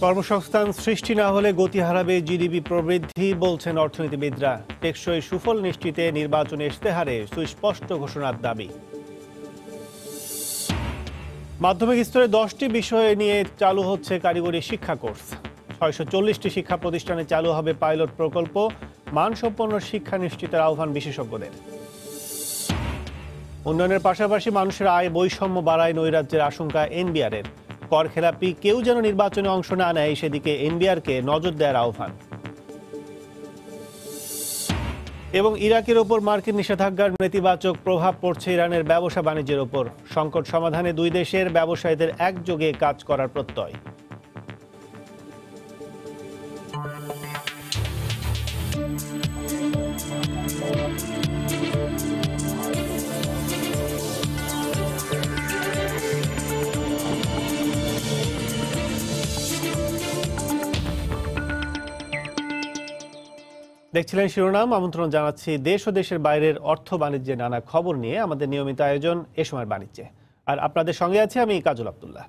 কর্মসংস্থান সৃষ্টি না হলে গতি হারাবে জিডিপি প্রবৃদ্ধি বলছেন অর্থনীতিবিদরা। টেকসই সুফল নিশ্চিতে নির্বাচনে ইশতেহারে সুস্পষ্ট ঘোষণার দাবি। মাধ্যমিক স্তরে 10টি বিষয় নিয়ে চালু হচ্ছে কারিগরি শিক্ষা কোর্স। 640টি শিক্ষা প্রতিষ্ঠানে চালু হবে পাইলট প্রকল্প। মানসম্পন্ন শিক্ষা নিশ্চিতের আহ্বান বিশেষজ্ঞদের। উন্নয়নের পাশাপাশি মানুষের আয় বৈষম্য বাড়ায় নৈরাজ্যের আশঙ্কা এনবিআরের। কর খেলাপি কেউ যেন নির্বাচনে অংশ না নেয় সেদিকে এনবিআরকে নজর দেওয়ার আহ্বান। এবং ইরাকের ওপর মার্কিন নিষেধাজ্ঞার নেতিবাচক প্রভাব পড়ছে ইরানের ব্যবসা বাণিজ্যের ওপর। সংকট সমাধানে দুই দেশের ব্যবসায়ীদের একযোগে কাজ করার প্রত্যয়। দেখছিলেন শিরোনাম। আমন্ত্রণ জানাচ্ছি দেশ ও দেশের বাইরের অর্থ বাণিজ্যের নানা খবর নিয়ে আমাদের নিয়মিত আয়োজন এ সময়ের বাণিজ্যে। আর আপনাদের সঙ্গে আছি আমি কাজল আব্দুল্লাহ।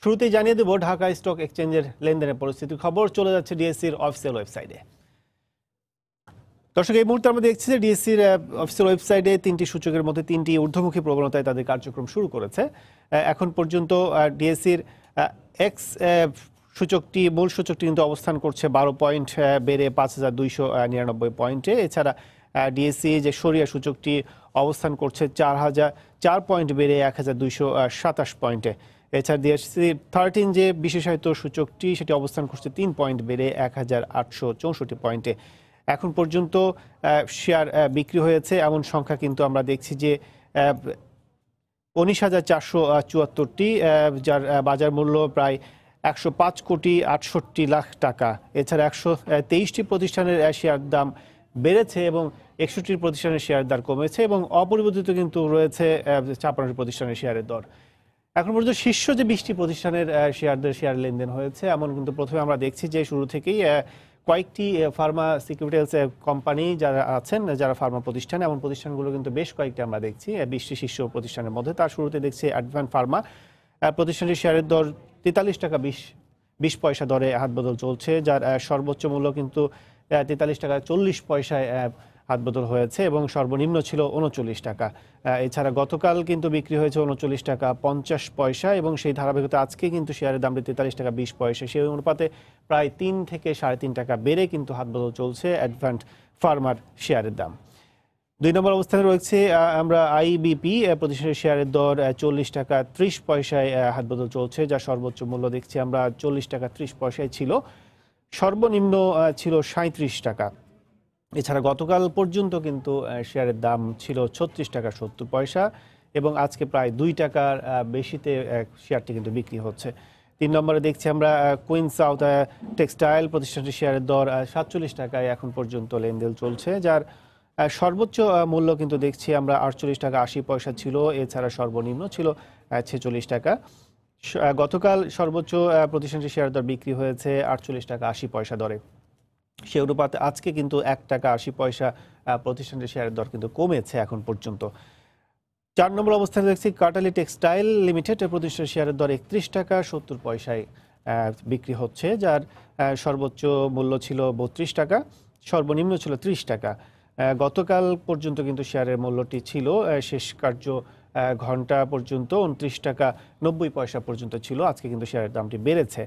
শুরুতেই জানিয়ে দেব ঢাকা স্টক এক্সচেঞ্জের লেনদেনের পরিস্থিতির খবর। চলে যাচ্ছে ডিএসসির অফিসিয়াল ওয়েবসাইটে। দর্শক, এই মুহূর্তে আমরা দেখছি যে ডিএসসির অফিসিয়াল ওয়েবসাইটে 3টি সূচকের মধ্যে 3টি ঊর্ধ্বমুখী প্রবণতায় তাদের কার্যক্রম শুরু করেছে। এখন পর্যন্ত ডিএসসির এক্স সূচকটি মূল সূচকটি কিন্তু অবস্থান করছে 12 পয়েন্ট বেড়ে 5299 পয়েন্টে। এছাড়া ডিএসসি যে সরিয়া সূচকটি অবস্থান করছে 4 পয়েন্ট বেড়ে 1227 পয়েন্টে। এছাড়া ডিএসসি 13 যে বিশেষায়িত সূচকটি সেটি অবস্থান করছে 3 পয়েন্ট বেড়ে 1864 পয়েন্টে। এখন পর্যন্ত শেয়ার বিক্রি হয়েছে এমন সংখ্যা কিন্তু আমরা দেখছি যে 19,474টি, যার বাজার মূল্য প্রায় 105,68,00,000 টাকা। এছাড়া 123টি প্রতিষ্ঠানের শেয়ার দাম বেড়েছে এবং 61টি প্রতিষ্ঠানের শেয়ার দর কমেছে এবং অপরিবর্তিত কিন্তু রয়েছে 56টি প্রতিষ্ঠানের শেয়ারের দর। এখন পর্যন্ত শীর্ষ যে 20টি প্রতিষ্ঠানের শেয়ার লেনদেন হয়েছে এমন কিন্তু প্রথমে আমরা দেখছি যে শুরু থেকেই কয়েকটি ফার্মাসিউটিক্যালস কোম্পানি যারা আছেন, যারা ফার্মা প্রতিষ্ঠান, এমন প্রতিষ্ঠানগুলো কিন্তু বেশ কয়েকটি আমরা দেখছি 20টি শীর্ষ প্রতিষ্ঠানের মধ্যে। তার শুরুতে দেখছি অ্যাডভান্স ফার্মা প্রতিষ্ঠানটির শেয়ারের দর 43 টাকা 20 পয়সা দরে হাতবদল চলছে, যার সর্বোচ্চ মূল্য কিন্তু 43 টাকা 40 পয়সায় হাতবদল হয়েছে এবং সর্বনিম্ন ছিল 39 টাকা। এছাড়া গতকাল কিন্তু বিক্রি হয়েছে 39 টাকা 50 পয়সা এবং সেই ধারাবাহিকতা আজকে কিন্তু শেয়ারের দামটি 43 টাকা 20 পয়সা। সেই অনুপাতে প্রায় 3 থেকে 3.5 টাকা বেড়ে কিন্তু হাতবদল চলছে অ্যাডভান্স ফার্মার শেয়ারের দাম। 2 নম্বর অবস্থানে রয়েছে আমরা আইবিপি প্রতিষ্ঠানের শেয়ারের দর 40 টাকা 30 পয়সায় হাতবদল চলছে, যার সর্বোচ্চ মূল্য দেখছি আমরা 40 টাকা 30 পয়সায় ছিল, সর্বনিম্ন ছিল 37 টাকা। এছাড়া গতকাল পর্যন্ত কিন্তু শেয়ারের দাম ছিল 36 টাকা 70 পয়সা এবং আজকে প্রায় 2 টাকার বেশিতে শেয়ারটি কিন্তু বিক্রি হচ্ছে। 3 নম্বরে দেখছি আমরা কুইন সাউথ টেক্সটাইল প্রতিষ্ঠানটির শেয়ারের দর 47 টাকায় এখন পর্যন্ত লেনদেন চলছে, যার সর্বোচ্চ মূল্য কিন্তু দেখছি আমরা 48 টাকা 80 পয়সা ছিল। এছাড়া সর্বনিম্ন ছিল 46 টাকা। গতকাল সর্বোচ্চ প্রতিষ্ঠানটির শেয়ার দর বিক্রি হয়েছে 48 টাকা 80 পয়সা দরে। সে অনুপাতে আজকে কিন্তু 1 টাকা 80 পয়সা প্রতিষ্ঠানটির শেয়ারের দর কিন্তু কমেছে এখন পর্যন্ত। 4 নম্বর অবস্থানে দেখছি কাটালি টেক্সটাইল লিমিটেড প্রতিষ্ঠানের শেয়ারের দর 31 টাকা 70 পয়সায় বিক্রি হচ্ছে, যার সর্বোচ্চ মূল্য ছিল 32 টাকা, সর্বনিম্ন ছিল 30 টাকা। গতকাল পর্যন্ত কিন্তু শেয়ারের মূল্যটি ছিল শেষ কার্য ঘন্টা পর্যন্ত 29 টাকা 90 পয়সা পর্যন্ত ছিল। আজকে কিন্তু শেয়ারের দামটি বেড়েছে।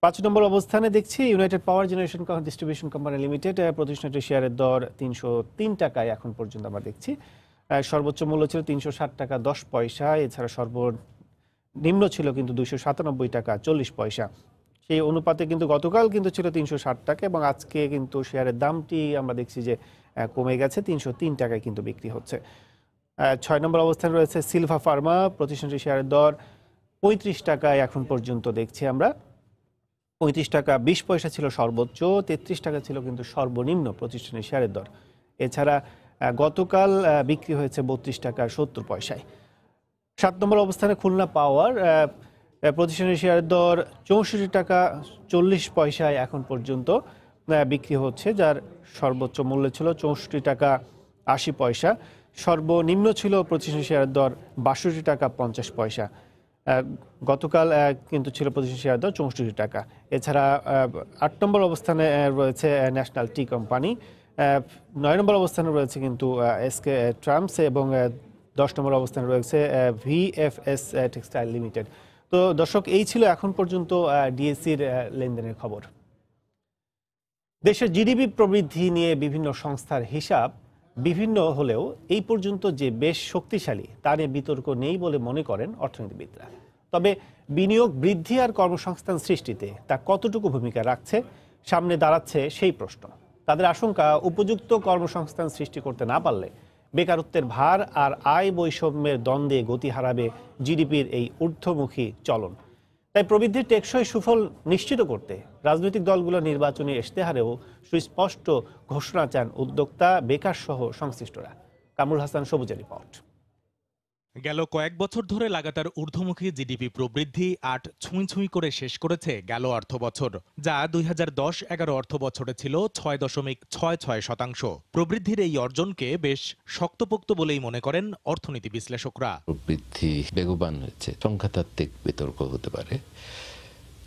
5 নম্বর অবস্থানে দেখছি ইউনাইটেড পাওয়ার জেনারেশন ডিস্ট্রিবিউশন কোম্পানি লিমিটেড প্রতিষ্ঠানটির শেয়ারের দর 303 টাকায় এখন পর্যন্ত আমরা দেখছি। সর্বোচ্চ মূল্য ছিল 360 টাকা 10 পয়সা। এছাড়া সর্বনিম্ন ছিল কিন্তু 297 টাকা 40 পয়সা। সেই অনুপাতে কিন্তু গতকাল কিন্তু ছিল 360 টাকা এবং আজকে কিন্তু শেয়ারের দামটি আমরা দেখছি যে কমে গেছে, 303 টাকায় কিন্তু বিক্রি হচ্ছে। 6 নম্বর অবস্থানে রয়েছে সিলভা ফার্মা প্রতিষ্ঠানটির শেয়ারের দর 35 টাকায় এখন পর্যন্ত দেখছি আমরা। 35 টাকা 20 পয়সা ছিল সর্বোচ্চ, 33 টাকা ছিল কিন্তু সর্বনিম্ন প্রতিষ্ঠানের শেয়ারের দর। এছাড়া গতকাল বিক্রি হয়েছে 32 টাকা 70 পয়সায়। 7 নম্বর অবস্থানে খুলনা পাওয়ার প্রতিষ্ঠানের শেয়ারের দর 64 টাকা 40 পয়সায় এখন পর্যন্ত বিক্রি হচ্ছে, যার সর্বোচ্চ মূল্য ছিল 64 টাকা 80 পয়সা, সর্বনিম্ন ছিল প্রতিষ্ঠানের শেয়ারের দর 62 টাকা 50 পয়সা। গতকাল কিন্তু ছিল প্রতিষ্ঠান শেয়ার দর 64 টাকা। এছাড়া 8 নম্বর অবস্থানে রয়েছে ন্যাশনাল টি কোম্পানি, 9 নম্বর অবস্থানে রয়েছে কিন্তু এসকে ট্রাম্পস এবং 10 নম্বর অবস্থানে রয়েছে ভিএফএস টেক্সটাইল লিমিটেড। তো দর্শক, এই ছিল এখন পর্যন্ত ডিএসসির লেনদেনের খবর। দেশের জিডিপি প্রবৃদ্ধি নিয়ে বিভিন্ন সংস্থার হিসাব বিভিন্ন হলেও এই পর্যন্ত যে বেশ শক্তিশালী তা নিয়ে বিতর্ক নেই বলে মনে করেন অর্থনীতিবিদরা। তবে বিনিয়োগ বৃদ্ধি আর কর্মসংস্থান সৃষ্টিতে তা কতটুকু ভূমিকা রাখছে সামনে দাঁড়াচ্ছে সেই প্রশ্ন। তাদের আশঙ্কা, উপযুক্ত কর্মসংস্থান সৃষ্টি করতে না পারলে বেকারত্বের ভার আর আয় বৈষম্যের দ্বন্দ্বে গতি হারাবে জিডিপির এই ঊর্ধ্বমুখী চলন। তাই প্রবৃদ্ধির টেকসই সুফল নিশ্চিত করতে রাজনৈতিক দলগুলোর নির্বাচনী ইশতেহারেও সুস্পষ্ট ঘোষণা চান উদ্যোক্তা, বেকার সহ সংশ্লিষ্টরা। কামরুল হাসান সবুজের রিপোর্ট। গেল কয়েক বছর ধরে লাগাতার ঊর্ধ্বমুখী জিডিপি প্রবৃদ্ধি 8 ছুঁই করে শেষ করেছে গেল অর্থবছর, যা 2010-11 অর্থবছরে ছিল 6.66%। প্রবৃদ্ধির এই অর্জনকে বেশ শক্তপোক্ত বলেই মনে করেন অর্থনীতি বিশ্লেষকরা। প্রবৃদ্ধি বেগবান হয়েছে, সংখ্যাতাত্ত্বিক বিতর্ক হতে পারে,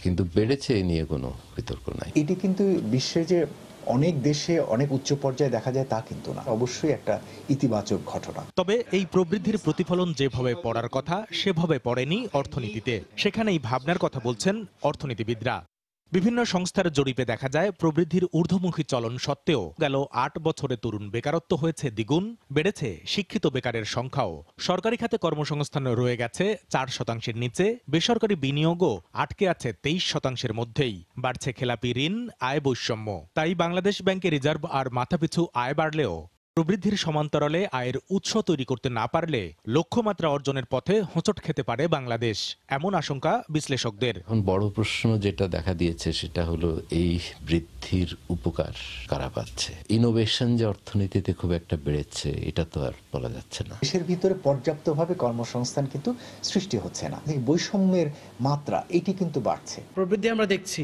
কিন্তু বেড়েছে এ নিয়ে কোনো বিতর্ক নাই। এটি কিন্তু বিশ্বের যে অনেক দেশে অনেক উচ্চ পর্যায়ে দেখা যায় তা কিন্তু না, অবশ্যই একটা ইতিবাচক ঘটনা। তবে এই প্রবৃদ্ধির প্রতিফলন যেভাবে পড়ার কথা সেভাবে পড়েনি অর্থনীতিতে। সেখানেই ভাবনার কথা বলছেন অর্থনীতিবিদরা। বিভিন্ন সংস্থার জরিপে দেখা যায় প্রবৃদ্ধির ঊর্ধ্বমুখী চলন সত্ত্বেও গেল 8 বছরে তরুণ বেকারত্ব হয়েছে দ্বিগুণ, বেড়েছে শিক্ষিত বেকারের সংখ্যাও। সরকারি খাতে কর্মসংস্থান রয়ে গেছে 4%-এর নিচে, বেসরকারি বিনিয়োগও আটকে আছে 23%-এর মধ্যেই। বাড়ছে খেলাপি ঋণ, আয় বৈষম্য। তাই বাংলাদেশ ব্যাংকে রিজার্ভ আর মাথাপিছু আয় বাড়লেও প্রবৃদ্ধির সমান্তরালে আয়ের উৎস তৈরি করতে না পারলে লক্ষ্যমাত্রা অর্জনের পথে হোঁচট খেতে পারে বাংলাদেশ, এমন আশঙ্কা বিশ্লেষকদের। এখন বড় প্রশ্ন যেটা দেখা দিয়েছে সেটা হলো এই বৃদ্ধির উপকার কারা পাচ্ছে। ইনোভেশন যে অর্থনীতিতে খুব একটা বেড়েছে এটা তো আর বলা যাচ্ছে না। দেশের ভিতরে পর্যাপ্তভাবে কর্মসংস্থান কিন্তু সৃষ্টি হচ্ছে না, এই বৈষম্যের মাত্রা এটি কিন্তু বাড়ছে। প্রবৃদ্ধি আমরা দেখছি,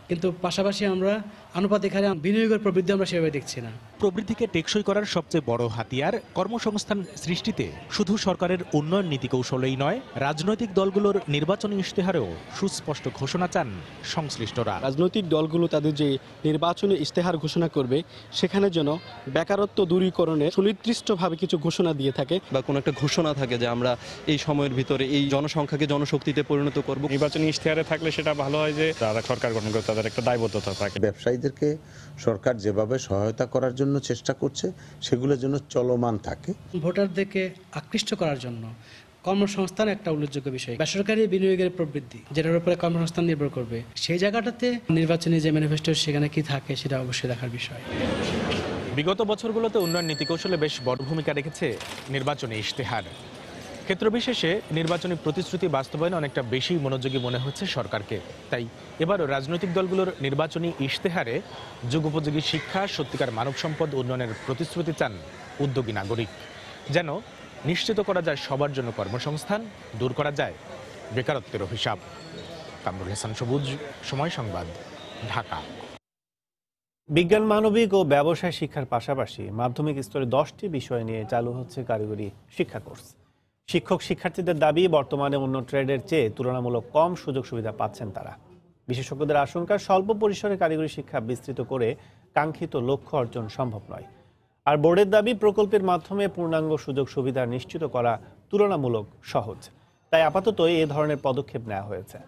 কিন্তু পাশাপাশি আমরা আনুপাতিক হারে বিনিয়োগের প্রবৃদ্ধি আমরা সেভাবে দেখছি না। প্রবৃদ্ধিকে টেকসই করার সবচেয়ে বড় হাতিয়ার কর্মসংস্থান সৃষ্টিতে শুধু সরকারের উন্নয়ন নীতি কৌশলেই নয়, রাজনৈতিক দলগুলোর নির্বাচনী ইশতেহারেও সুস্পষ্ট ঘোষণা চান সংশ্লিষ্টরা। রাজনৈতিক দলগুলো তাদের যে নির্বাচনী ইশতেহার ঘোষণা করবে সেখানে যেন বেকারত্ব দূরীকরণে সুনির্দিষ্টভাবে কিছু ঘোষণা দিয়ে থাকে, বা কোনো একটা ঘোষণা থাকে যে আমরা এই সময়ের ভিতরে এই জনসংখ্যাকে জনশক্তিতে পরিণত করব। নির্বাচনী ইশতেহারে থাকলে সেটা ভালো হয় যে যারা সরকার গঠন করে তাদের একটা দায়বদ্ধতা থাকে। ব্যবসায়ীদেরকে সরকার যেভাবে সহায়তা করার জন্য চেষ্টা করছে সেগুলোর জন্য চলমান থাকে। ভোটারদেরকে আকৃষ্ট করার জন্য কর্মসংস্থান একটা উল্লেখযোগ্য বিষয়। বেসরকারি বিনিয়োগের প্রবৃদ্ধি যেটার উপরে কর্মসংস্থান নির্ভর করবে, সেই জায়গাটাতে নির্বাচনী যে ম্যানিফেস্টো সেখানে কি থাকে সেটা অবশ্যই দেখার বিষয়। বিগত বছরগুলোতে উন্নয়ন নীতিকৌশলে বেশ বড় ভূমিকা রেখেছে নির্বাচনী ইশতেহার। ক্ষেত্রবিশেষে নির্বাচনী প্রতিশ্রুতি বাস্তবায়নে অনেকটা বেশি মনোযোগী মনে হচ্ছে সরকারকে। তাই এবারও রাজনৈতিক দলগুলোর নির্বাচনী ইশতেহারে যুগোপযোগী শিক্ষা, সত্যিকার মানব সম্পদ উন্নয়নের প্রতিশ্রুতি চান উদ্যোগী নাগরিক, যেন নিশ্চিত করা যায় সবার জন্য কর্মসংস্থান, দূর করা যায় বেকারত্বের অভিশাপ। কামরুল হাসান সবুজ, সময় সংবাদ, ঢাকা। বিজ্ঞান, মানবিক ও ব্যবসায় শিক্ষার পাশাপাশি মাধ্যমিক স্তরে 10টি বিষয় নিয়ে চালু হচ্ছে কারিগরি শিক্ষা কোর্স। শিক্ষক শিক্ষার্থীদের দাবি, বর্তমানে অন্য ট্রেডের চেয়ে তুলনামূলক কম সুযোগ সুবিধা পাচ্ছেন তারা। বিশেষজ্ঞদের আশঙ্কা, স্বল্প পরিসরে কারিগরি শিক্ষা বিস্তৃত করে কাঙ্ক্ষিত লক্ষ্য অর্জন সম্ভব নয়। আর বোর্ডের দাবি, প্রকল্পের মাধ্যমে পূর্ণাঙ্গ সুযোগ সুবিধা নিশ্চিত করা তুলনামূলক সহজ। তাই আপাতত এ ধরনের পদক্ষেপ নেওয়া হয়েছে।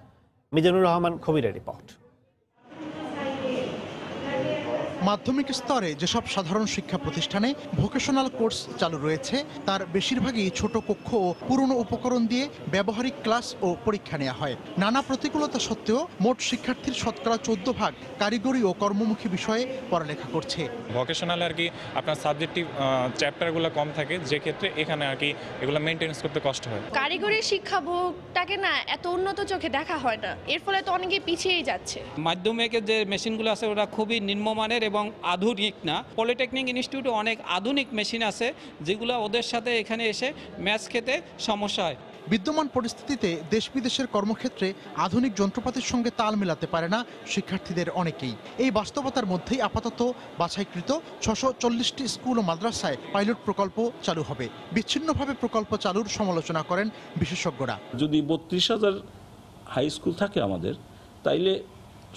মিজানুর রহমান খবিরের রিপোর্ট। মাধ্যমিক স্তরে যেসব সাধারণ শিক্ষা প্রতিষ্ঠানে ভোকেশনাল কোর্স চালু রয়েছে তার বেশিরভাগই ছোট কক্ষ ও পুরনো উপকরণ দিয়ে ব্যবহারিক ক্লাস ও পরীক্ষা নেওয়া হয়। নানা প্রতিকূলতা সত্ত্বেও মোট শিক্ষার্থীর শতকরা 14% কারিগরি ও কর্মমুখী বিষয়ে পড়ালেখা করছে। ভোকেশনাল আর কি আপনার সাবজেক্টিভ চ্যাপ্টারগুলো কম থাকে, যে ক্ষেত্রে এখানে আর কি এগুলো মেনটেন্স করতে কষ্ট হয়। কারিগরি শিক্ষা বোর্ডটাকে না এত উন্নত চোখে দেখা হয় না, এর ফলে তো অনেকেই পিছিয়েই যাচ্ছে। মাধ্যমিকের যে মেশিনগুলো আছে ওরা খুবই নিম্নমানের এবং আধুনিক না। পলিটেকনিক ইনস্টিটিউটে অনেক আধুনিক মেশিন আছে যেগুলো ওদের সাথে এখানে এসে ম্যাচ খেতে সমস্যা হয়। বিদ্যমান পরিস্থিতিতে দেশ বিদেশের কর্মক্ষেত্রে আধুনিক যন্ত্রপাতির সঙ্গে তাল মেলাতে পারে না শিক্ষার্থীদের অনেকেই। এই বাস্তবতার মধ্যেই আপাতত বাছাইকৃত 640টি স্কুল ও মাদ্রাসায় পাইলট প্রকল্প চালু হবে। বিচ্ছিন্নভাবে প্রকল্প চালুর সমালোচনা করেন বিশেষজ্ঞরা। যদি 32,000 হাই স্কুল থাকে আমাদের, তাইলে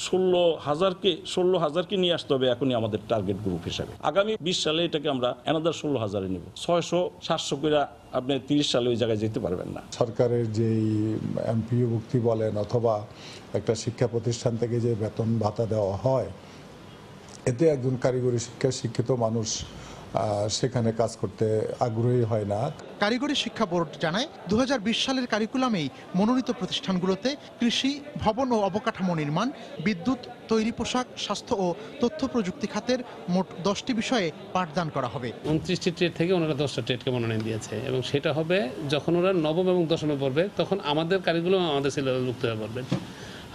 16,000কে নিয়ে আসতে হবে এখনই আমাদের টার্গেট গ্রুপ হিসাবে। আগামী 20 সালে এটাকে আমরা অ্যানাদার 16,000-এ নিব। 600-700 করে আপনি 30 সালে ওই জায়গায় যেতে পারবেন না। সরকারের যেই এমপিওভুক্তি বলেন অথবা একটা শিক্ষা প্রতিষ্ঠান থেকে যে বেতন ভাতা দেওয়া হয়, এতে একজন কারিগরি শিক্ষিত মানুষ সেখানে কাজ করতে আগ্রহী হয় না। কারিগরি শিক্ষা বোর্ড জানায় 2020 সালের কারিকুলামেই মনোনীত প্রতিষ্ঠানগুলোতে কৃষি, ভবন ও অবকাঠামো নির্মাণ, বিদ্যুৎ, তৈরি পোশাক, স্বাস্থ্য ও তথ্য প্রযুক্তি খাতের মোট 10টি বিষয়ে পাঠদান করা হবে। 29টি ট্রেড থেকে ওনারা 10টা ট্রেডকে মনোনয়ন দিয়েছে এবং সেটা হবে যখন ওরা নবম এবং দশমে পড়বে তখন আমাদের কারিকুলাম আমাদের সিলেবাসভুক্ত হয়ে পড়বে।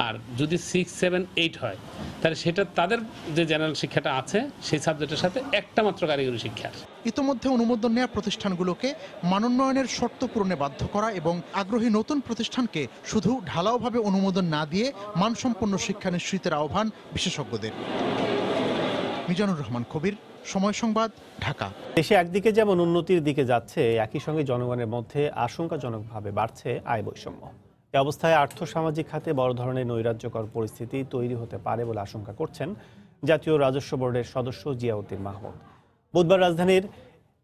আর যদি 6, 7, 8 হয় তাহলে সেটা তাদের যে জেনারেল শিক্ষাটা আছে সেই সাবজেক্টের সাথে একটা মাত্র কারিগরি শিক্ষার। ইতোমধ্যে অনুমোদন নেওয়া প্রতিষ্ঠানগুলোকে মানোন্নয়নের শর্ত পূরণে বাধ্য করা এবং আগ্রহী নতুন প্রতিষ্ঠানকে শুধু ঢালাওভাবে অনুমোদন না দিয়ে মানসম্পন্ন শিক্ষা নিশ্চিতের আহ্বান বিশেষজ্ঞদের। মিজানুর রহমান কবির, সময় সংবাদ, ঢাকা। দেশে একদিকে যেমন উন্নতির দিকে যাচ্ছে, একই সঙ্গে জনগণের মধ্যে আশঙ্কাজনকভাবে বাড়ছে আয় বৈষম্য। এ অবস্থায় আর্থসামাজিক খাতে বড় ধরনের নৈরাজ্যকর পরিস্থিতি তৈরি হতে পারে বলে আশঙ্কা করছেন জাতীয় রাজস্ব বোর্ডের সদস্য জিয়াউদ্দিন মাহমুদ। বুধবার রাজধানীর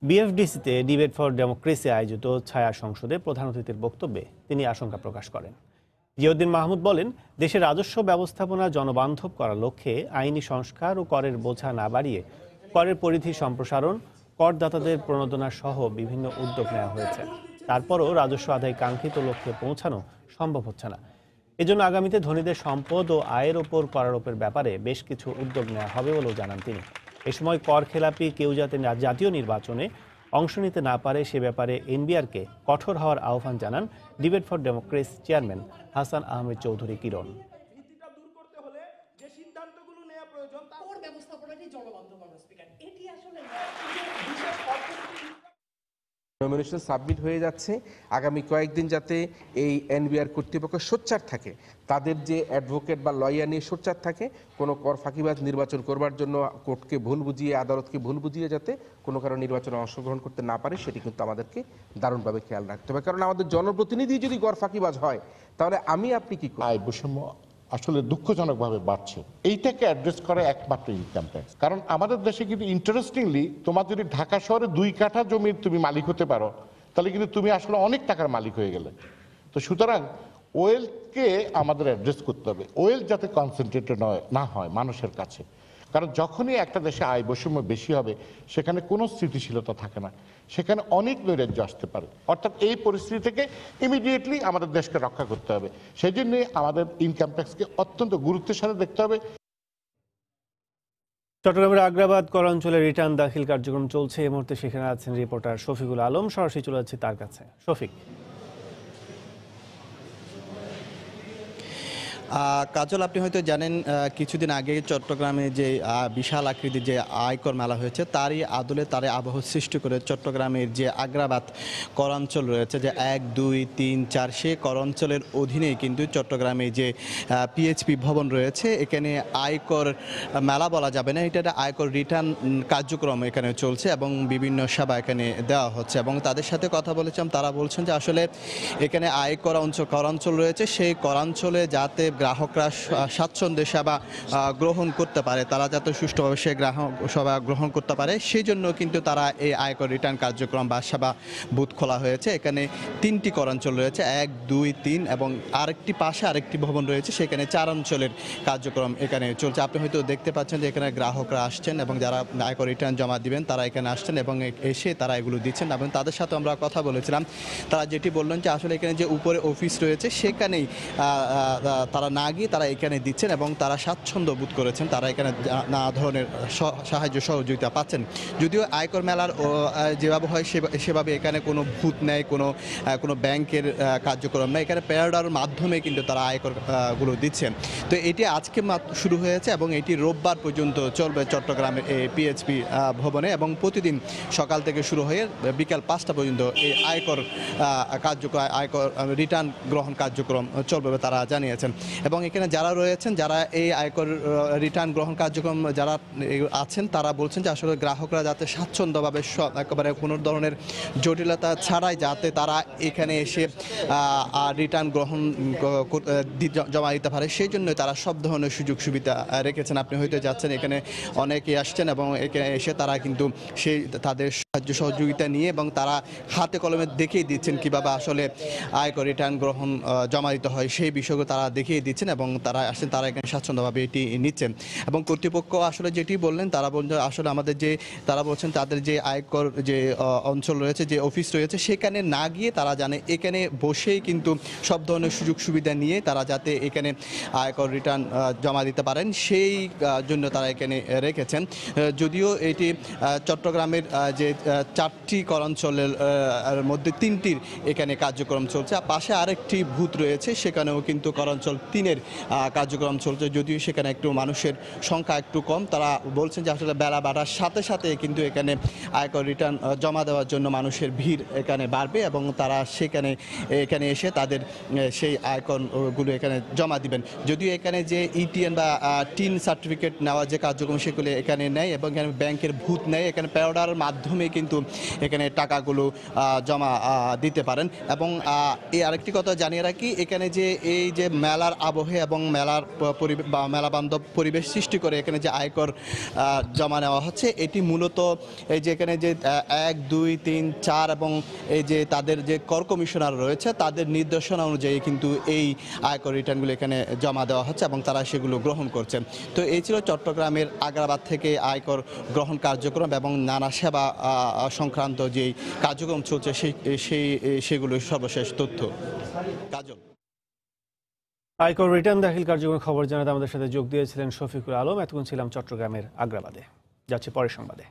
বিএফডিসিতে ডিবেট ফর ডেমোক্রেসি আয়োজিত ছায়া সংসদে প্রধান অতিথির বক্তব্যে তিনি আশঙ্কা প্রকাশ করেন। জিয়াউদ্দিন মাহমুদ বলেন, দেশের রাজস্ব ব্যবস্থাপনা জনবান্ধব করার লক্ষ্যে আইনি সংস্কার ও করের বোঝা না বাড়িয়ে করের পরিধি সম্প্রসারণ, করদাতাদের প্রণোদনা সহ বিভিন্ন উদ্যোগ নেওয়া হয়েছে। তারপরও রাজস্ব আদায় কাঙ্ক্ষিত লক্ষ্যে পৌঁছানো সম্ভব হচ্ছে না। এজন্য আগামীতে ধনীদের সম্পদ ও আয়ের ওপর করারোপের ব্যাপারে বেশ কিছু উদ্যোগ নেওয়া হবে বলেও জানান তিনি। এ সময় কর খেলাপি কেউ যাতে জাতীয় নির্বাচনে অংশ নিতে না পারে সে ব্যাপারে এনবিআরকে কঠোর হওয়ার আহ্বান জানান debate for democracy chairman Hasan Ahmed Chowdhury Kiran. Nomination submit হয়ে যাচ্ছে, আগামী কয়েকদিন যাতে এই এনবিআর কর্তৃপক্ষ সোচ্চার থাকে, তাদের যে অ্যাডভোকেট বা লয়ার নিয়ে সোচ্চার থাকে, কোনো কর ফাঁকিবাজ নির্বাচন করবার জন্য কোর্টকে ভুল বুঝিয়ে, আদালতকে ভুল বুঝিয়ে যাতে কোনো কারণে নির্বাচনে অংশগ্রহণ করতে না পারে, সেটি কিন্তু আমাদেরকে দারুণভাবে খেয়াল রাখতে হবে। কারণ আমাদের জনপ্রতিনিধি যদি কর ফাঁকিবাজ হয় তাহলে আমি আপনি কি আয় বৈষম্য আসলে দুঃখজনকভাবে বাড়ছে। এইটাকে অ্যাড্রেস করে একমাত্র ইনকাম ট্যাক্স। কারণ আমাদের দেশে কিন্তু ইন্টারেস্টিংলি তোমার যদি ঢাকা শহরে 2 কাঠা জমির তুমি মালিক হতে পারো, তাহলে কিন্তু তুমি আসলে অনেক টাকার মালিক হয়ে গেলে। তো সুতরাং ওয়েলথকে আমাদের অ্যাড্রেস করতে হবে, ওয়েলথ যাতে কনসেন্ট্রেটেড না হয় মানুষের কাছে। কারণ যখনই একটা দেশে আয় বৈষম্য বেশি হবে সেখানে কোনো স্থিতিশীলতা থাকে না, সেখানে অনেক নৈরাজ্য আসতে পারে। অর্থাৎ এই পরিস্থিতি থেকে ইমিডিয়েটলি আমাদের দেশকে রক্ষা করতে হবে। সেই জন্য আমাদের ইনকাম ট্যাক্সকে অত্যন্ত গুরুত্বের সাথে দেখতে হবে। চট্টগ্রামের আগ্রাবাদ কর অঞ্চলে রিটার্ন দাখিল কার্যক্রম চলছে। এই মুহূর্তে সেখানে আছেন রিপোর্টার শফিকুল আলম। সরাসরি চলে যাচ্ছে তার কাছে। শফিক। কাজল, আপনি হয়তো জানেন কিছুদিন আগে চট্টগ্রামে যে বিশাল আকৃতির যে আয়কর মেলা হয়েছে তারই আদলে তারই আবহ সৃষ্টি করে চট্টগ্রামের যে আগ্রাবাদ কর অঞ্চল রয়েছে, যে 1, 2, 3, 4 সে কর অঞ্চলের অধীনেই কিন্তু চট্টগ্রামে যে পিএইচপি ভবন রয়েছে, এখানে আয়কর মেলা বলা যাবে না, এটা একটা আয়কর রিটার্ন কার্যক্রম এখানে চলছে এবং বিভিন্ন সেবা এখানে দেওয়া হচ্ছে। এবং তাদের সাথে কথা বলেছিলাম, তারা বলছেন যে আসলে এখানে আয়কর কর অঞ্চল রয়েছে, সেই কর অঞ্চলে যাতে গ্রাহকরা স্বাচ্ছন্দ্যে সেবা গ্রহণ করতে পারে, তারা যাতে সুষ্ঠুভাবে সে গ্রাহক সেবা গ্রহণ করতে পারে, সেই জন্য কিন্তু তারা এই আয়কর রিটার্ন কার্যক্রম বা সেবা বুথ খোলা হয়েছে। এখানে 3টি কর অঞ্চল রয়েছে, 1, 2, 3 এবং আরেকটি পাশে আরেকটি ভবন রয়েছে, সেখানে 4 অঞ্চলের কার্যক্রম এখানে চলছে। আপনি হয়তো দেখতে পাচ্ছেন যে এখানে গ্রাহকরা আসছেন এবং যারা আয়কর রিটার্ন জমা দিবেন তারা এখানে আসছেন এবং এসে তারা এগুলো দিচ্ছেন। এবং তাদের সাথে আমরা কথা বলেছিলাম, তারা যেটি বললেন যে আসলে এখানে যে উপরে অফিস রয়েছে সেখানেই তারা তারা না গিয়ে তারা এখানে দিচ্ছেন এবং তারা স্বাচ্ছন্দ্য বোধ করেছেন, তারা এখানে নানা ধরনের সাহায্য সহযোগিতা পাচ্ছেন। যদিও আয়কর মেলার যেভাবে হয় সেভাবে এখানে কোনো ভূত নেই, কোনো ব্যাংকের কার্যক্রম নেই, এখানে প্যারাডার মাধ্যমে কিন্তু তারা আয়করগুলো দিচ্ছেন। তো এটি আজকে শুরু হয়েছে এবং এটি রোববার পর্যন্ত চলবে চট্টগ্রামের পিএইচপি ভবনে এবং প্রতিদিন সকাল থেকে শুরু হয়ে বিকাল 5টা পর্যন্ত এই আয়কর রিটার্ন গ্রহণ কার্যক্রম চলবে তারা জানিয়েছেন। এবং এখানে যারা রয়েছেন, যারা এই আয়কর রিটার্ন গ্রহণ কার্যক্রম যারা আছেন, তারা বলছেন যে আসলে গ্রাহকরা যাতে স্বাচ্ছন্দ্যভাবে একেবারে কোনো ধরনের জটিলতা ছাড়াই যাতে তারা এখানে এসে রিটার্ন গ্রহণ জমা দিতে পারে, সেই জন্য তারা সব ধরনের সুযোগ সুবিধা রেখেছেন। আপনি হয়তো যাচ্ছেন, এখানে অনেকে আসছেন এবং এখানে এসে তারা কিন্তু তাদের সাহায্য সহযোগিতা নিয়ে এবং তারা হাতে কলমে দেখিয়ে দিচ্ছেন কিভাবে আসলে আয়কর রিটার্ন গ্রহণ জমা দিতে হয়, সেই বিষয়গুলো তারা দেখিয়ে দিচ্ছেন এবং তারা আসছেন, তারা এখানে স্বাচ্ছন্দ্যভাবে এটি নিচ্ছেন। এবং কর্তৃপক্ষ আসলে যেটি বললেন, তারা বলছেন আসলে আমাদের তারা বলছেন তাদের যে আয়কর যে অঞ্চল রয়েছে, যে অফিস রয়েছে, সেখানে না গিয়ে তারা জানে এখানে বসেই কিন্তু সব ধরনের সুযোগ সুবিধা নিয়ে তারা যাতে এখানে আয়কর রিটার্ন জমা দিতে পারেন, সেই জন্য তারা এখানে রেখেছেন। যদিও এটি চট্টগ্রামের যে 4টি করাঞ্চলের মধ্যে 3টির এখানে কার্যক্রম চলছে, পাশে আরেকটি বুথ রয়েছে, সেখানেও কিন্তু করাঞ্চল 3-এর কার্যক্রম চলছে। যদিও সেখানে একটু মানুষের সংখ্যা একটু কম, তারা বলছেন যে আসলে বেলা বাড়ার সাথে সাথে কিন্তু এখানে আয়কর রিটার্ন জমা দেওয়ার জন্য মানুষের ভিড় এখানে বাড়বে এবং তারা এখানে এসে তাদের সেই আয়করগুলো এখানে জমা দিবেন। যদিও এখানে যে ইটিএন বা টিন সার্টিফিকেট নেওয়ার যে কার্যক্রম সেগুলো এখানে নেই এবং এখানে ব্যাংকের ভূত নেই, এখানে প্যারোডার মাধ্যমে কিন্তু এখানে টাকাগুলো জমা দিতে পারেন। এবং এই আরেকটি কথা জানিয়ে রাখি, এখানে যে এই যে মেলার আবহে এবং মেলা বান্ধব পরিবেশ সৃষ্টি করে এখানে যে আয়কর জমা নেওয়া হচ্ছে, এটি মূলত এই যে এখানে যে 1, 2, 3, 4 এবং এই যে তাদের যে কর কমিশনার রয়েছে তাদের নির্দেশনা অনুযায়ী কিন্তু এই আয়কর রিটার্নগুলো এখানে জমা দেওয়া হচ্ছে এবং তারা সেগুলো গ্রহণ করছেন। তো এই ছিল চট্টগ্রামের আগ্রাবাদ থেকে আয়কর গ্রহণ কার্যক্রম এবং নানা সেবা সংক্রান্ত যেই কার্যক্রম চলছে সেগুলো সর্বশেষ তথ্য। কাজল। আয়কর রিটার্ন দাখিল কার্যক্রমের খবর জানাতে আমাদের সাথে যোগ দিয়েছিলেন শফিকুল আলম। এতক্ষণ ছিলাম চট্টগ্রামের আগ্রাবাদে। যাচ্ছে পরের সংবাদে।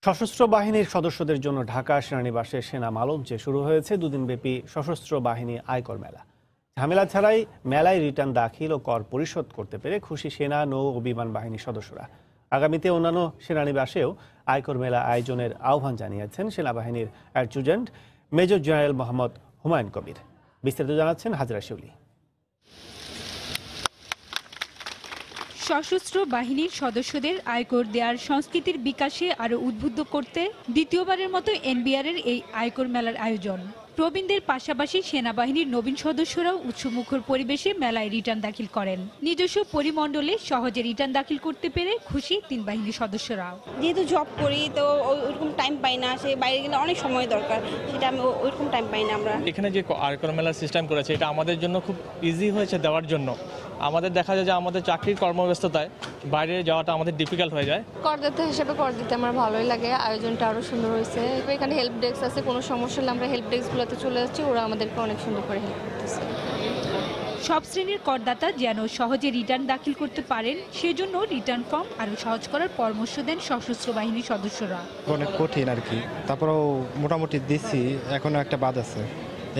সশস্ত্র বাহিনীর সদস্যদের জন্য ঢাকা সেনানিবাসে সেনা মালঞ্চে শুরু হয়েছে দুদিনব্যাপী সশস্ত্র বাহিনী আয়কর মেলা। ঝামেলা ছাড়াই মেলায় রিটার্ন দাখিল ও কর পরিশোধ করতে পেরে খুশি সেনা, নৌ ও বিমান বাহিনীর সদস্যরা। আগামীতে অন্যান্য সেনানিবাসেও আয়কর মেলা আয়োজনের আহ্বান জানিয়েছেন সেনাবাহিনীর adjutant major general Mohammad Humayun Kabir. বিস্তারিত জানাচ্ছেন হাজরা শিউলি। সশস্ত্র বাহিনীর সদস্যদের আয়কর দেওয়ার সংস্কৃতির বিকাশে আরও উদ্বুদ্ধ করতে দ্বিতীয়বারের মতো এনবিআরের এই আয়কর মেলার আয়োজন। প্রবীণদের পাশাপাশি সেনাবাহিনীর নবীন সদস্যরাও উৎসবমুখর পরিবেশে মেলায় রিটার্ন দাখিল করেন। নিজস্ব পরিমণ্ডলে সহজে রিটার্ন দাখিল করতে পেরে খুশি 3 বাহিনীর সদস্যরাও। যেহেতু জব করি তো ওইরকম টাইম পাই না, সে বাইরে গেলে অনেক সময় দরকার, সেটা আমি ওইরকম টাইম পাই না। আমরা এখানে যে আয়কর মেলার সিস্টেম করেছে এটা আমাদের জন্য খুব ইজি হয়েছে দেওয়ার জন্য। আমাদের দেখা যায় যে আমাদের চাকরির কর্মব্যস্ততায় বাইরে যাওয়াটা আমাদের ডিফিকাল্ট হয়ে যায়। করদাতা হিসেবে কর দিতে আমার ভালোই লাগে, আয়োজনটা আরও সুন্দর হয়েছে। এখানে হেল্প ডেস্ক আছে, কোনো সমস্যা হলে আমরা হেল্প ডেস্কগুলোতে চলে যাচ্ছি, ওরা আমাদেরকে অনেক সুন্দর করে হেল্প করতেছে। সব শ্রেণীর করদাতা যেন সহজে রিটার্ন দাখিল করতে পারেন সেজন্য রিটার্ন ফর্ম আরও সহজ করার পরামর্শ দেন সশস্ত্র বাহিনীর সদস্যরা। অনেক কঠিন আর কি, তারপরেও মোটামুটি দিচ্ছি, এখনো একটা বাদ আছে,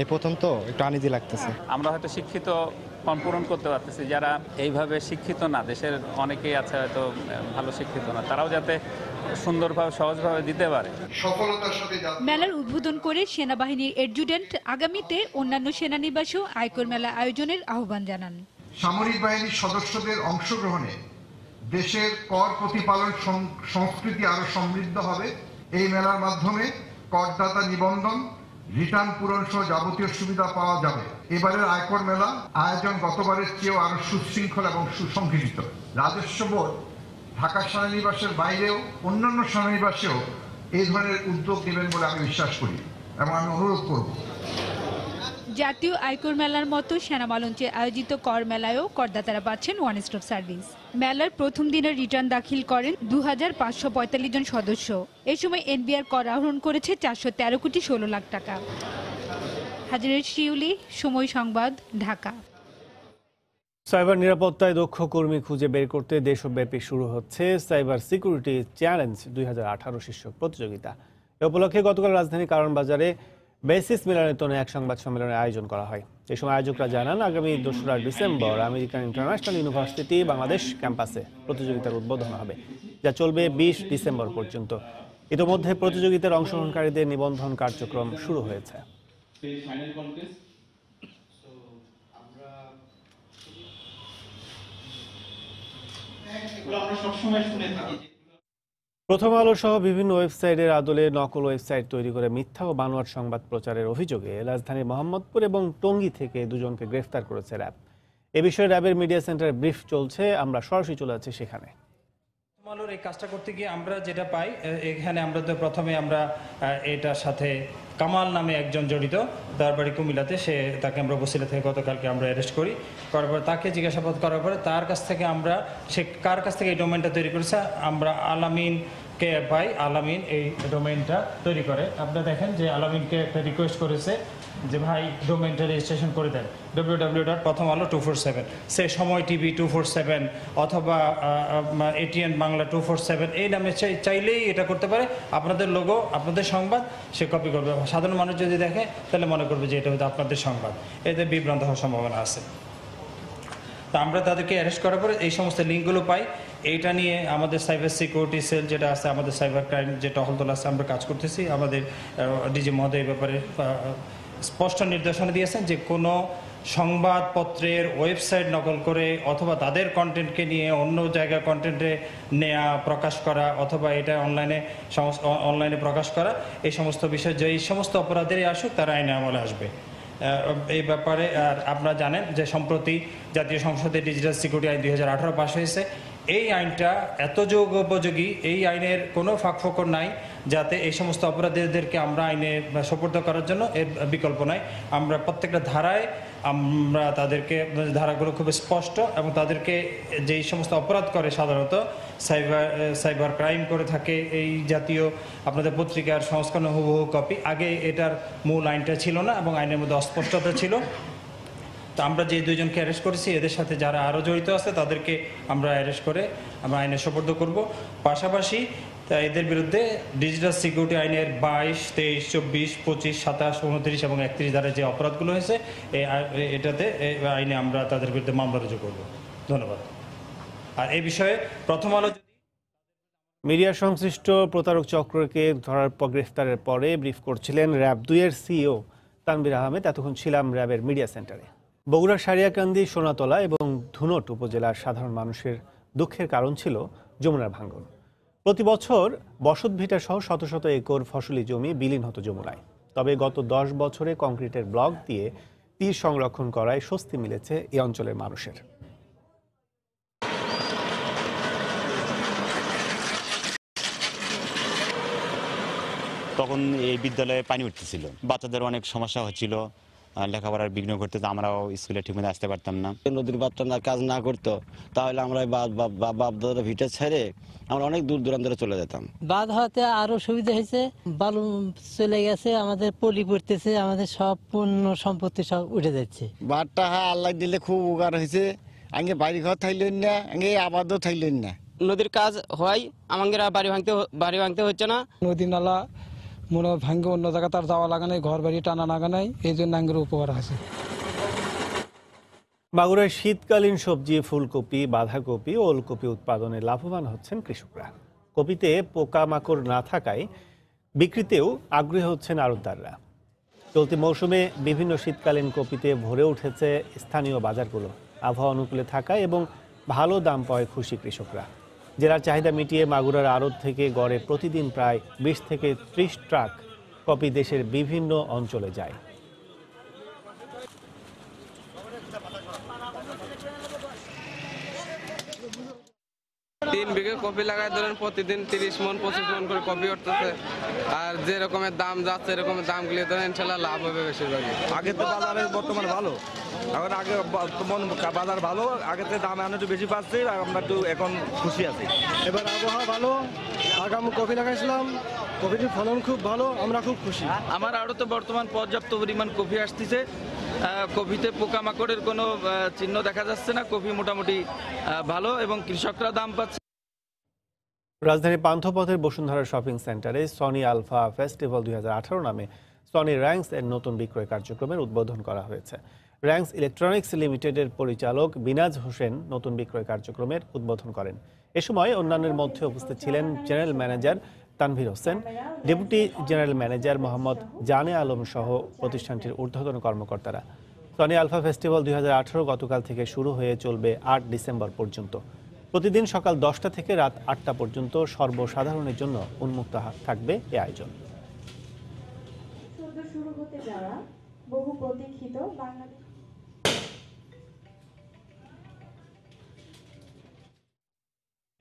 এই প্রথম তো একটু আনইজি লাগতেছে। আমরা হয়তো শিক্ষিত ফর্ম পূরণ করতে পারতেছি, যারা এইভাবে শিক্ষিত না, দেশের অনেকেই আছে হয়তো ভালো শিক্ষিত না, তারাও যাতে সুন্দরভাবে সহজভাবে দিতে পারে। মেলার উদ্বোধন করে সেনাবাহিনীর অ্যাডজুটেন্ট আগামীতে অন্যান্য সেনানিবাসেও আয়কর মেলা আয়োজনের আহ্বান জানান। সামরিক বাহিনীর সদস্যদের অংশগ্রহণে দেশের কর প্রতিপালন সংস্কৃতি আরো সমৃদ্ধ হবে। এই মেলার মাধ্যমে করদাতা নিবন্ধন, রিটার্ন পূরণ সহ যাবতীয় সুবিধা পাওয়া যাবে। এবারের আয়কর মেলা আয়োজন গতবারের চেয়েও আরো সুশৃঙ্খল এবং সুসংগঠিত। রাজস্ব বোর্ড ঢাকা সেনানিবাসের বাইরেও অন্যান্য সেনানিবাসেও এই ধরনের উদ্যোগ নেবেন বলে আমি বিশ্বাস করি এবং আমি অনুরোধ করব। জাতীয় আয়কর মেলার মতো সেনা মালঞ্চে আয়োজিত কর মেলায়ও করদাতারা পাচ্ছেন ওয়ান স্টপ সার্ভিস। মেলার প্রথম দিনের রিটার্ন দাখিল করেন 2545 জন সদস্য। এ সময় এনবিআর কর আহরণ করেছে 413 কোটি 16 লাখ টাকা। হাজরা শিউলি, সময় সংবাদ, ঢাকা। সাইবার নিরাপত্তায় দক্ষ কর্মী খুঁজে বের করতে দেশব্যাপী শুরু হচ্ছে সাইবার সিকিউরিটি চ্যালেঞ্জ 2018 শীর্ষক প্রতিযোগিতা। এ উপলক্ষে গতকাল রাজধানীর কারণ বাজারে বেসিস মিলনায়তনে এক সংবাদ সম্মেলনের আয়োজন করা হয়। এই সময় আয়োজকরা জানান, আগামী 2রা December American International University Bangladesh ক্যাম্পাসে প্রতিযোগিতার উদ্বোধন হবে, যা চলবে 20 ডিসেম্বর পর্যন্ত। ইতোমধ্যে প্রতিযোগিতার অংশগ্রহণকারীদের নিবন্ধন কার্যক্রম শুরু হয়েছে। প্রথম আলো সহ বিভিন্ন ওয়েবসাইটের আদলে নকল ওয়েবসাইট তৈরি করে মিথ্যা ও বানোয়াট সংবাদ প্রচারের অভিযোগে রাজধানীর মোহাম্মদপুর এবং টঙ্গী থেকে দুজনকে গ্রেফতার করেছে র্যাব। এ বিষয়ে র্যাবের মিডিয়া সেন্টারে ব্রিফ চলছে, আমরা সরাসরি চলে যাচ্ছি সেখানে। প্রথম আলোর এই কাজটা করতে গিয়ে আমরা যেটা পাই, এখানে আমরা তো প্রথমে আমরা এটার সাথে কামাল নামে একজন জড়িত, তার বাড়ি কুমিল্লাতে, তাকে আমরা বসিলা থেকে গতকালকে আমরা অ্যারেস্ট করার পর তাকে জিজ্ঞাসাবাদ করার পরে তার কাছ থেকে আমরা সে কার কাছ থেকে এই ডোমেনটা তৈরি করেছে আমরা আলামিনকে পাই। আলামিন এই ডোমেনটা তৈরি করে। আপনারা দেখেন যে আলামিনকে একটা রিকোয়েস্ট করেছে যে ভাই ডোমেনটা রেজিস্ট্রেশন করে দেন www.prothomalo247, সে সময় টিভি 247 অথবা এটিএন বাংলা 247 এই নামে চাইলেই এটা করতে পারে। আপনাদের লোগো, আপনাদের সংবাদ সে কপি করবে। সাধারণ মানুষ যদি দেখে তাহলে মনে করবে যে এটা হয়তো আপনাদের সংবাদ, এতে বিভ্রান্ত হওয়ার সম্ভাবনা আছে। তা আমরা তাদেরকে অ্যারেস্ট করার পরে এই সমস্ত লিঙ্কগুলো পাই। এইটা নিয়ে আমাদের সাইবার সিকিউরিটি সেল যেটা আছে, আমাদের সাইবার ক্রাইম যে টহলদল আছে, আমরা কাজ করতেছি। আমাদের ডিজি মহোদয় এই ব্যাপারে স্পষ্ট নির্দেশনা দিয়েছেন যে কোনো সংবাদপত্রের ওয়েবসাইট নকল করে অথবা তাদের কন্টেন্টকে নিয়ে অন্য জায়গায় কন্টেন্টে নেয়া, প্রকাশ করা অথবা এটা অনলাইনে প্রকাশ করা, এই সমস্ত বিষয় যে এই সমস্ত অপরাধেরই আসুক তারা আইনে আমলে আসবে। এই ব্যাপারে আর আপনারা জানেন যে সম্প্রতি জাতীয় সংসদে ডিজিটাল সিকিউরিটি আইন 2018 পাস হয়েছে। এই আইনটা এত যোগোপযোগী, এই আইনের কোনো ফাঁকফোকর নাই যাতে এই সমস্ত অপরাধীদেরকে আমরা আইনে সোপর্দ করার জন্য এর বিকল্প নাই। আমরা প্রত্যেকটা ধারায় আমরা তাদেরকে ধারাগুলো খুব স্পষ্ট এবং তাদেরকে যেই সমস্ত অপরাধ করে সাধারণত সাইবার ক্রাইম করে থাকে এই জাতীয় আপনাদের পত্রিকার সংস্করণ হুবহু কপি। আগে এটার মূল আইনটা ছিল না এবং আইনের মধ্যে অস্পষ্টতা ছিল। তো আমরা যে দুইজনকে অ্যারেস্ট করেছি এদের সাথে যারা আরও জড়িত আছে তাদেরকে আমরা অ্যারেস্ট করে আমরা আইনে সোপর্দ করব। পাশাপাশি এদের বিরুদ্ধে ডিজিটাল সিকিউরিটি আইনের 22, 23, 24, 25, 27, 29 এবং 31 ধারায় যে অপরাধগুলো হয়েছে এটাতে আইনে আমরা তাদের বিরুদ্ধে মামলা রুজু করব। ধন্যবাদ। আর এই বিষয়ে প্রথম আলো মিডিয়া সংশ্লিষ্ট প্রতারক চক্রকে ধরার পর গ্রেফতারের পরে ব্রিফ করছিলেন র্যাব 2-এর সিইও তানভীর আহমেদ। এতক্ষণ ছিলাম র্যাবের মিডিয়া সেন্টারে। বগুড়ার সারিয়াকান্দি, সোনাতলা এবং ধুনট উপজেলার সাধারণ মানুষের দুঃখের কারণ ছিল যমুনার ভাঙন। প্রতি বছর বসতভিটা সহ শত শত একর ফসলি জমি বিলীন হতো যমুনায়। তবে গত 10 বছরে কংক্রিটের ব্লক দিয়ে তীর সংরক্ষণ করায় স্বস্তি মিলেছে এই অঞ্চলের মানুষের। তখন এই বিদ্যালয়ে পানি উঠতেছিল, বাচ্চাদের অনেক সমস্যা হচ্ছিল, লেখাপড়ার বিঘ্ন করতে, আমরাও স্কুলে ঠিকমতো আসতে পারতাম না। নদীর বাঁধটা না কাজ না করতো তাহলে আমরা বাপ দাদা ভিটা ছেড়ে আমরা অনেক দূর দূরান্তরে চলে যেতাম। বাঁধ হওয়াতে আরো সুবিধা হয়েছে, বালু চলে গেছে, আমাদের পলি পড়তেছে, আমাদের সব পণ্য সম্পত্তি সব উঠে যাচ্ছে। বাঁধটা আল্লাহ দিলে খুব উপকার হয়েছে। আগে বাড়ি ঘর থাইলেন না, আগে আবাদও থাইলেন না। নদীর কাজ হয়, আমাদের বাড়ি ভাঙতে হচ্ছে না। নদী নালা মনে ভাঙ্গে অন্য জায়গা তার যাওয়া লাগা নাই, ঘর বাড়ি টানা লাগা নাই, এই জন্য আঙ্গের উপকার আছে। মাগুরায় শীতকালীন সবজি ফুলকপি, বাঁধাকপি ও ওলকপি উৎপাদনে লাভবান হচ্ছেন কৃষকরা। কপিতে পোকামাকড় না থাকায় বিক্রিতেও আগ্রহী হচ্ছেন আড়তদাররা। চলতি মৌসুমে বিভিন্ন শীতকালীন কপিতে ভরে উঠেছে স্থানীয় বাজারগুলো। আবহাওয়া অনুকূলে থাকায় এবং ভালো দাম পাওয়ায় খুশি কৃষকরা। জেলার চাহিদা মিটিয়ে মাগুরার আড়ত থেকে গড়ে প্রতিদিন প্রায় 20 থেকে 30 ট্রাক কপি দেশের বিভিন্ন অঞ্চলে যায়। 3 বিঘে কপি লাগায় ধরেন প্রতিদিন 30 মন 25 মন করে কপি উঠতেছে। আর যে রকমের দাম যাচ্ছে এরকমের দাম গেলে ধরেন ইনশাল্লাহ লাভ হবে বেশিরভাগই। আগে তো বাজারে বর্তমানে ভালো, এখন আগে বর্তমান বাজার ভালো, আগেতে দাম এখন একটু বেশি পাচ্ছি, আমরা একটু এখন খুশি আছি। এবার আবহাওয়া ভালো, আগাম কপি লাগাইছিলাম, কপির ফলন খুব ভালো, আমরা খুব খুশি। আমার আরও তো বর্তমান পর্যাপ্ত পরিমাণ কপি আসতেছে, কপিতে পোকামাকড়ের কোনো চিহ্ন দেখা যাচ্ছে না। কপি মোটামুটি ভালো এবং কৃষকরা দাম পাচ্ছে। রাজধানীর পান্থপথের বসুন্ধরা শপিং সেন্টারে সনি আলফা ফেস্টিভ্যাল 2018 নামে সনি র্যাঙ্কস এর নতুন বিক্রয় কার্যক্রমের উদ্বোধন করা হয়েছে। র্যাঙ্কস ইলেকট্রনিক্স লিমিটেডের পরিচালক বিনাজ হোসেন নতুন বিক্রয় কার্যক্রমের উদ্বোধন করেন। এ সময় অন্যান্যের মধ্যে উপস্থিত ছিলেন general manager Tanvir Hossain, deputy general manager Mohammad জানে আলম সহ প্রতিষ্ঠানটির ঊর্ধ্বতন কর্মকর্তারা। সনি আলফা ফেস্টিভ্যাল 2018 গতকাল থেকে শুরু হয়ে চলবে 8 ডিসেম্বর পর্যন্ত। প্রতিদিন সকাল 10টা থেকে রাত 8টা পর্যন্ত সর্বসাধারণের জন্য উন্মুক্ত থাকবে এই আয়োজন।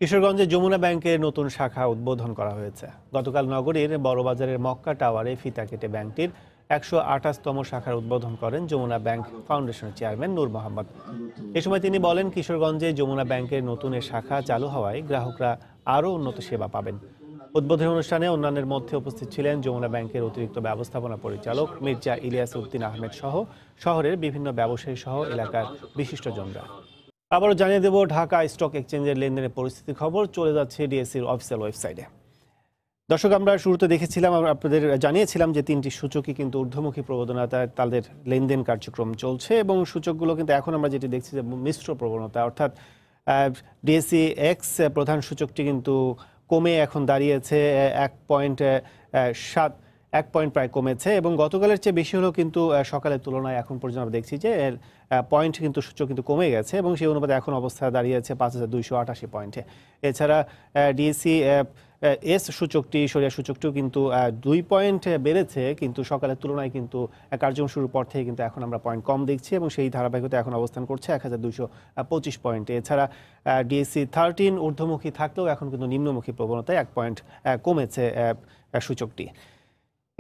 কিশোরগঞ্জে যমুনা ব্যাংকের নতুন শাখা উদ্বোধন করা হয়েছে। গতকাল নগরীর বড়বাজারের মক্কা টাওয়ারে ফিতা কেটে ব্যাংকটির 128তম শাখার উদ্বোধন করেন যমুনা ব্যাংক ফাউন্ডেশনের চেয়ারম্যান নূর মোহাম্মদ। এ সময় তিনি বলেন, কিশোরগঞ্জে যমুনা ব্যাংকের নতুন এ শাখা চালু হওয়ায় গ্রাহকরা আরও উন্নত সেবা পাবেন। উদ্বোধনী অনুষ্ঠানে অন্যান্যের মধ্যে উপস্থিত ছিলেন যমুনা ব্যাংকের অতিরিক্ত ব্যবস্থাপনা পরিচালক মির্জা ইলিয়াস উদ্দিন আহমেদ সহ শহরের বিভিন্ন ব্যবসায়ী সহ এলাকার বিশিষ্টজনরা। আবারও জানিয়ে দেব ঢাকা স্টক এক্সচেঞ্জের লেনদেনের পরিস্থিতি খবর চলে যাচ্ছে ডিএসসির অফিসিয়াল ওয়েবসাইটে। দর্শক, আমরা শুরুতে দেখেছিলাম, আপনাদের জানিয়েছিলাম যে 3টি সূচকই কিন্তু ঊর্ধ্বমুখী প্রবণতায় তাদের লেনদেন কার্যক্রম চলছে এবং সূচকগুলো কিন্তু এখন আমরা যেটি দেখছি যে মিশ্র প্রবণতা, অর্থাৎ ডিএসসি এক্স প্রধান সূচকটি কিন্তু কমে এখন দাঁড়িয়েছে 1 পয়েন্ট প্রায় কমেছে এবং গতকালের চেয়ে বেশি হলেও কিন্তু সকালের তুলনায় এখন পর্যন্ত আমরা দেখছি যে এর পয়েন্ট কিন্তু সূচক কিন্তু কমে গেছে এবং সেই অনুপাতে এখন অবস্থা দাঁড়িয়েছে 5288 পয়েন্টে। এছাড়া ডিএসসি এস সূচকটি, সরিয়া সূচকটিও কিন্তু 2 পয়েন্ট বেড়েছে, কিন্তু সকালের তুলনায় কিন্তু কার্যক্রম শুরুর পর থেকে কিন্তু এখন আমরা পয়েন্ট কম দেখছি এবং সেই ধারাবাহিকতা এখন অবস্থান করছে 1225 পয়েন্টে। এছাড়া ডিএসসি 13 ঊর্ধ্বমুখী থাকলেও এখন কিন্তু নিম্নমুখী প্রবণতায় 1 পয়েন্ট কমেছে সূচকটি।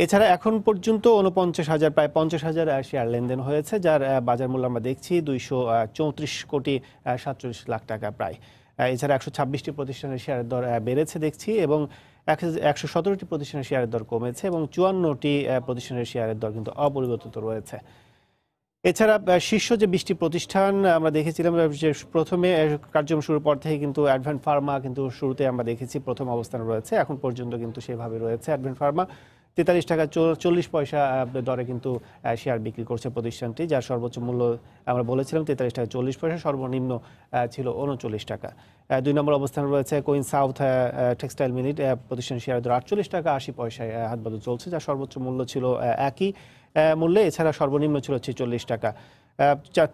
এছাড়া এখন পর্যন্ত 49,000 প্রায় 50,000 শেয়ার লেনদেন হয়েছে, যার বাজার মূল্য আমরা দেখছি 234 কোটি 47 লাখ টাকা প্রায়। এছাড়া 126টি প্রতিষ্ঠানের শেয়ারের দর বেড়েছে দেখছি এবং 117টি প্রতিষ্ঠানের শেয়ারের দর কমেছে এবং 54টি প্রতিষ্ঠানের শেয়ারের দর কিন্তু অপরিবর্তিত রয়েছে। এছাড়া শীর্ষ যে 20টি প্রতিষ্ঠান আমরা দেখেছিলাম যে প্রথমে কার্যক্রম শুরুর পর থেকে কিন্তু অ্যাডভেন্ট ফার্মা কিন্তু শুরুতে আমরা দেখেছি প্রথম অবস্থানে রয়েছে, এখন পর্যন্ত কিন্তু সেভাবে রয়েছে। অ্যাডভেন্ট ফার্মা 43 টাকা 40 পয়সা দরে কিন্তু শেয়ার বিক্রি করছে প্রতিষ্ঠানটি, যার সর্বোচ্চ মূল্য আমরা বলেছিলাম 43 টাকা 40 পয়সা, সর্বনিম্ন ছিল 39 টাকা। 2 নম্বর অবস্থানে রয়েছে কুইন সাউথ টেক্সটাইল মিনিট, প্রতিষ্ঠান শেয়ার দর 48 টাকা 80 পয়সায় হাতবদল চলছে, যার সর্বোচ্চ মূল্য ছিল একই মূল্যে, এছাড়া সর্বনিম্ন ছিল 46 টাকা।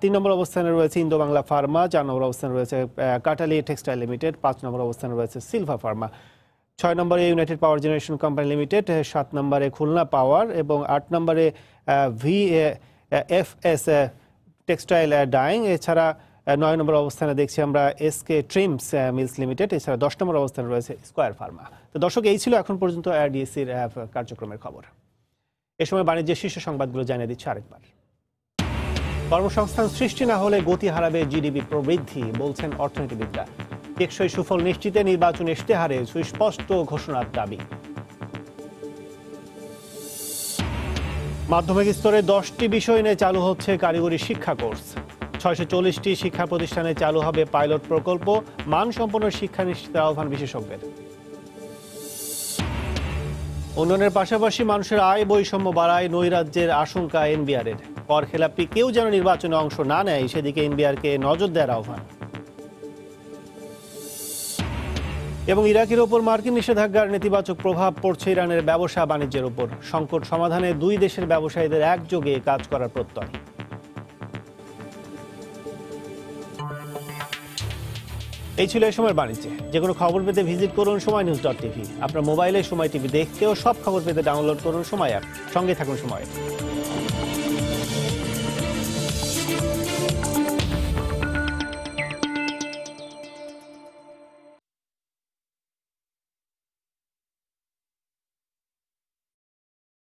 3 নম্বর অবস্থানে রয়েছে ইন্দো বাংলা ফার্মা, 4 নম্বর অবস্থানে রয়েছে কাটালি টেক্সটাইল লিমিটেড, 5 নম্বর অবস্থানে রয়েছে সিলভা ফার্মা, 6 নম্বরে ইউনাইটেড পাওয়ার জেনারেশন কোম্পানি লিমিটেড, 7 নম্বরে খুলনা পাওয়ার এবং 8 নম্বরে VFS টেক্সটাইল ডাইং। এছাড়া 9 নম্বর অবস্থানে দেখছি আমরা এসকে ট্রিমস মিলস লিমিটেড, এছাড়া 10 নম্বর অবস্থানে রয়েছে স্কয়ার ফার্মা। তো দর্শক, এই ছিল এখন পর্যন্ত ডিএসসির কার্যক্রমের খবর। এ সময় বাণিজ্যের শীর্ষ সংবাদগুলো জানিয়ে দিচ্ছি আরেকবার। কর্মসংস্থান সৃষ্টি না হলে গতি হারাবে জিডিপি প্রবৃদ্ধি, বলছেন অর্থনীতিবিদরা। টেকসই সুফল নিশ্চিতে নির্বাচন ইশতেহারে সুস্পষ্ট ঘোষণার দাবি। মাধ্যমিক স্তরে 10টি বিষয় নিয়ে চালু হচ্ছে কারিগরি শিক্ষা কোর্স। 640টি শিক্ষা প্রতিষ্ঠানে চালু হবে পাইলট প্রকল্প, মানসম্পন্ন শিক্ষা নিশ্চিতের আহ্বান বিশেষজ্ঞের। উন্নয়নের পাশাপাশি মানুষের আয় বৈষম্য বাড়ায় নৈরাজ্যের আশঙ্কা এনবিআরের। কর খেলাপি কেউ যেন নির্বাচনে অংশ না নেয়, সেদিকে এনবিআরকে নজর দেওয়ার আহ্বান। এবং ইরাকের ওপর মার্কিন নিষেধাজ্ঞার নেতিবাচক প্রভাব পড়ছে ইরানের ব্যবসা বাণিজ্যের উপর। সংকট সমাধানে 2 দেশের ব্যবসায়ীদের একযোগে কাজ করার প্রত্যয়। এই ছিল এই সময়ের বাণিজ্যে। যে কোনো খবর পেতে ভিজিট করুন সময়নিউজ.tv। আপনার মোবাইলে সময় টিভি দেখতে ও সব খবর পেতে ডাউনলোড করুন সময় অ্যাপ। সঙ্গে থাকুন সময়।